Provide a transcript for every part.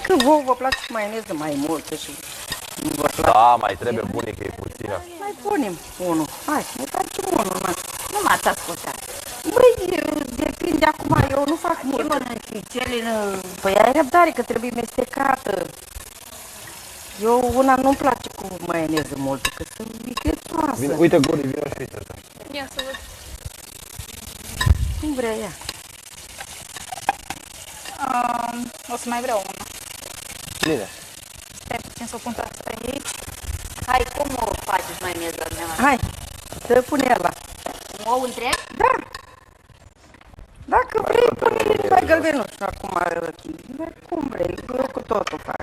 Dacă vouă vă place maioneză mai multă și nu vă place... Da, mai trebuie bunică, e puțină. Mai punem unul. Hai, mai facem unul, mă. Nu m-ați ascultat. Băi, depinde acum, eu nu fac mult. Păi ai răbdare că trebuie mestecată. Eu una nu-mi place cu maioneză multă, că sunt micățoasă. Vine, uite, Gori, vino și uite asta. Ia să văd. Cum vrea ea? O să mai vreau una. Bine. Stai puțin să o pun pe asta aici. Hai, cum o faceți maioneza dumneavoastră? Hai, să pune ăla. Un ou întreg? Da. Dacă vrei, pune mai gălbenuș acum. Dar cum vrei, eu cu totul fac.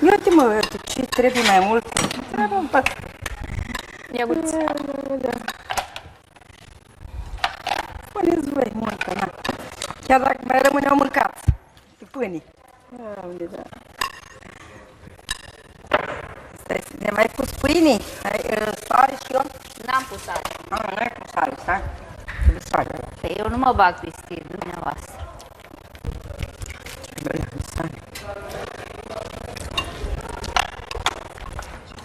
Uite mă, ce trebuie mai mult? Ia guriță. Da. Puneți voi multă, na. Chiar dacă mai rămâneau mâncați. Și pâinii. Unde da? Stai să ne mai pus pâinii? Sare și eu? N-am pus sare. Nu ai pus sare, stai? Trebuie sare. Păi eu nu mă bag pe stil dumneavoastră. Sare.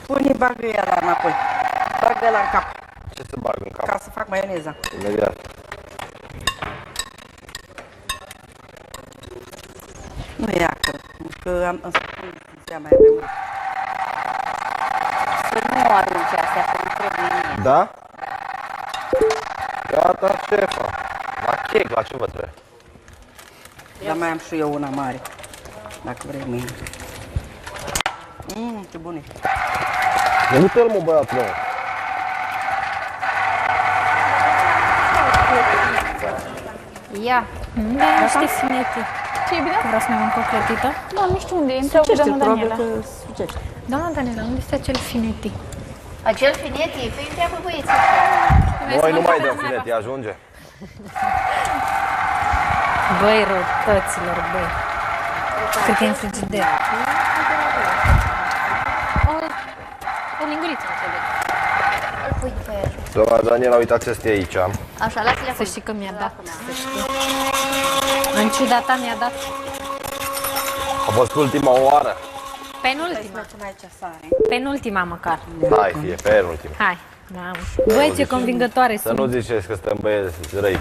Pune, bagă ăla înapoi. Bagă ăla în cap. Ce să bag în cap? Ca să fac maioneza. Imediat. Nu e acră, că am spus mai avem. Să nu arunci astea, că nu trebuie mie. Da? Gata, șefa. La chec, la ce vă trebuie? Dar mai am și eu una mare, dacă vrei mâine. Ce bune. Nu te-l mă, băiatul meu. Ia. Da, niște finete. Ce e bine? Vreau să mai mănânc o clătită. Da, nu știu unde e. Întreabă doamna Daniela. Doamna Daniela, unde este acel finete? Acel fineti? Păi întreabă băieții. Noi nu mai dăm finete, ajunge. Băi, răutăților, băi. Cred că e în frigider. O linguriță, înțeleg. Îl pui pe el. Doamna Daniela, uitați ce este aici. Așa, lasă-le Să acolo. știi că mi-a dat, să știi. În ciuda ta mi-a dat A fost ultima oară. penultima. Aici sare. Penultima măcar. Hai, fie, pe ultima. Hai. Mamă. Băi, ce convingătoare Să nu sunt. ziceți că suntem băieți răi.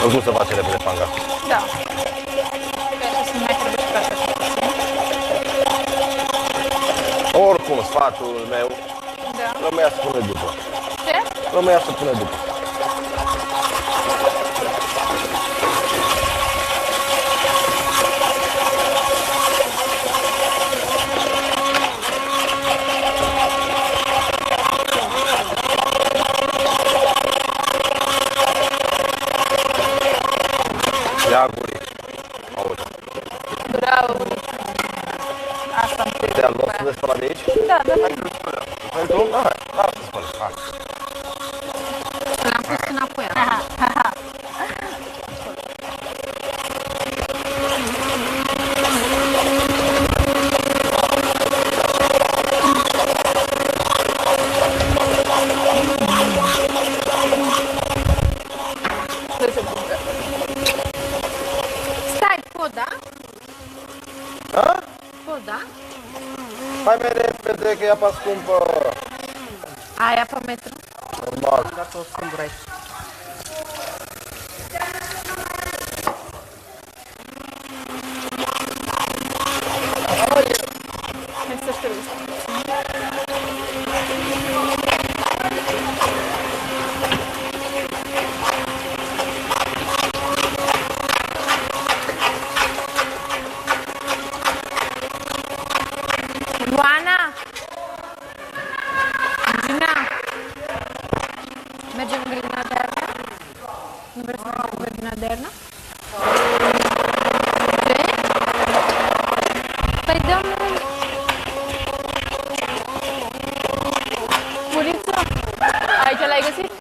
Nu cum să face repede panga. Da. Să mai trebuie să facă așa. Oricum, sfatul meu, Da. rămâia să pune după. Ce? Rămâia să pune după. Ia guri. Auzi. Bravo. Asta îmi trebuie. Te-am luat de spălat de aici? Da, da, da. Pentru? Da, hai să spălăm. Hai. L-am pus înapoi. Stai, pot, da? Da? Pot, da? Hai mai repede că e apa scumpă. Aia pe metru. Normal. Am dat o singură aici. Hai să știu. Luana! Gina! Mergem în grădina de Arna? Nu vreți să mergem în grădina de Arna? Ce? Păi dăm... Muriță? Aici l-ai găsit?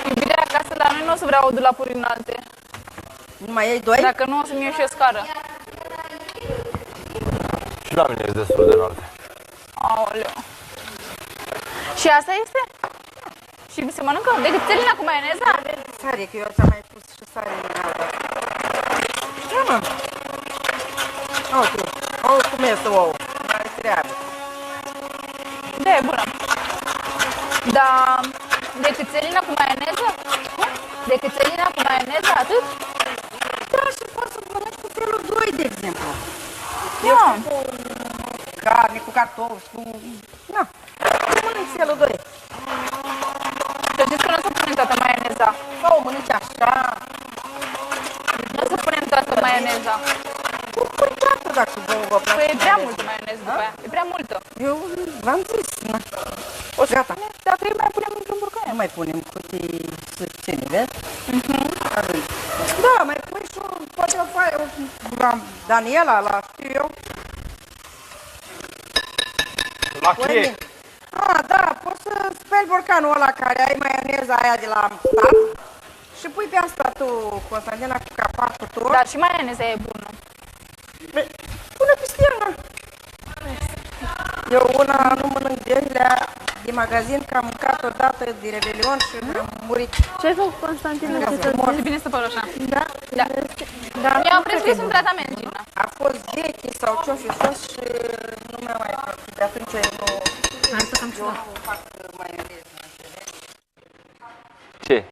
Iubirea acasă la noi nu o să vreau dulapuri înalte. Nu mai iei doi? Dacă nu, o să-mi iau și o scară. Și la mine e destul de înalte. Aoleu. Și asta este? Și se mănâncă? De cățelina cu maioneza? Sare, că eu ți-am mai pus și sare în alta. Da, mă. Uite, cum este ouă. Mai treabă. Da, e bună. Da, de cățelina cu maioneză? De cățelina cu maioneză, atât? Da, și poți să mănânci cu felul 2, de exemplu. Da. Cu carne, cu cartofi, cu... Na, mănânci felul 2. Să știți că nu o să punem toată maioneza. Sau o mănânci așa. Nu o să punem toată maioneza. Pui toată dacă vă place. Păi e prea multă maioneză după aia. E prea multă. Eu v-am zis, na. O să Gata. dacă îi mai punem într-un borcan. Nu mai punem cutii susține, vezi? Da, mai pui și poate o faci, la Daniela, la știu eu. La cheie. Da, poți să speli borcanul ăla care ai maioneza aia de la stat și pui pe asta tu, Constantina, cu capacul tu. Da, și maioneza e bună. Pune pe stirnă. Eu una nu mănânc de alea de magazin, că am mâncat odată de Revelion și mi-am murit. Ce ai făcut, Constantina? E bine să fac așa. Da? Da. Dar Eu am prescris un tratament, Gina. a fost veche sau ce-o fi fost și nu mi-a mai plăcut. De atunci eu nu fac maioneză. Ce?